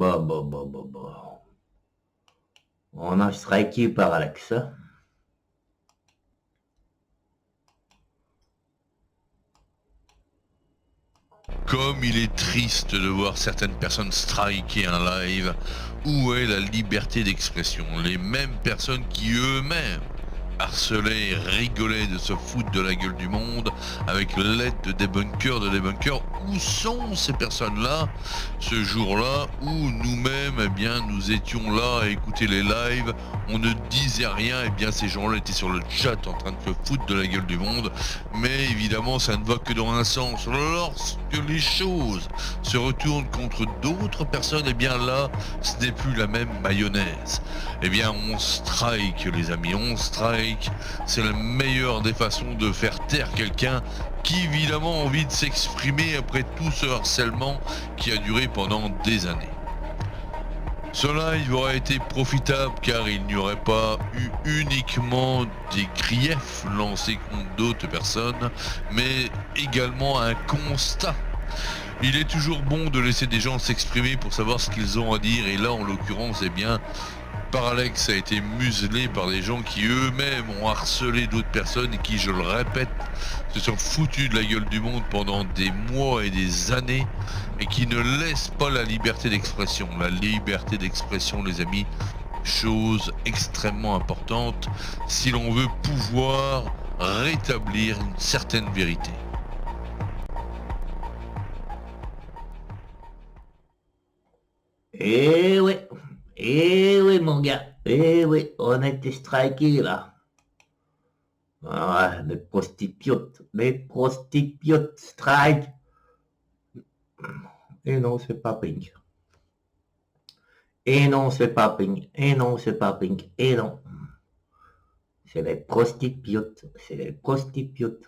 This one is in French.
Bah. On a striké par Alexa. Comme il est triste de voir certaines personnes striker un live, où est la liberté d'expression? Les mêmes personnes qui eux-mêmes harcelaient et rigolaient de se foutre de la gueule du monde avec l'aide de débunkers, où sont ces personnes-là ce jour-là où nous-mêmes, eh bien, nous étions là à écouter les lives, on ne disait rien, eh bien, ces gens-là étaient sur le chat en train de se foutre de la gueule du monde, mais évidemment, ça ne va que dans un sens. Lorsque les choses se retournent contre d'autres personnes, eh bien là, ce n'est plus la même mayonnaise. Eh bien, on strike, les amis, on strike. C'est la meilleure des façons de faire taire quelqu'un qui, évidemment, a envie de s'exprimer après tout ce harcèlement qui a duré pendant des années. Ce live aurait été profitable car il n'y aurait pas eu uniquement des griefs lancés contre d'autres personnes, mais également un constat. Il est toujours bon de laisser des gens s'exprimer pour savoir ce qu'ils ont à dire, et là en l'occurrence, eh bien, Parallax a été muselé par des gens qui eux-mêmes ont harcelé d'autres personnes et qui, je le répète, se sont foutus de la gueule du monde pendant des mois et des années et qui ne laissent pas la liberté d'expression. La liberté d'expression, les amis, chose extrêmement importante si l'on veut pouvoir rétablir une certaine vérité. Eh oui, mon gars. Eh oui, on a été striké là. Ah ouais, les prostituées strike. Et non, c'est pas pink. Et non, c'est pas pink. Et non, c'est pas pink. Et non. C'est les prostituées. C'est les prostituées.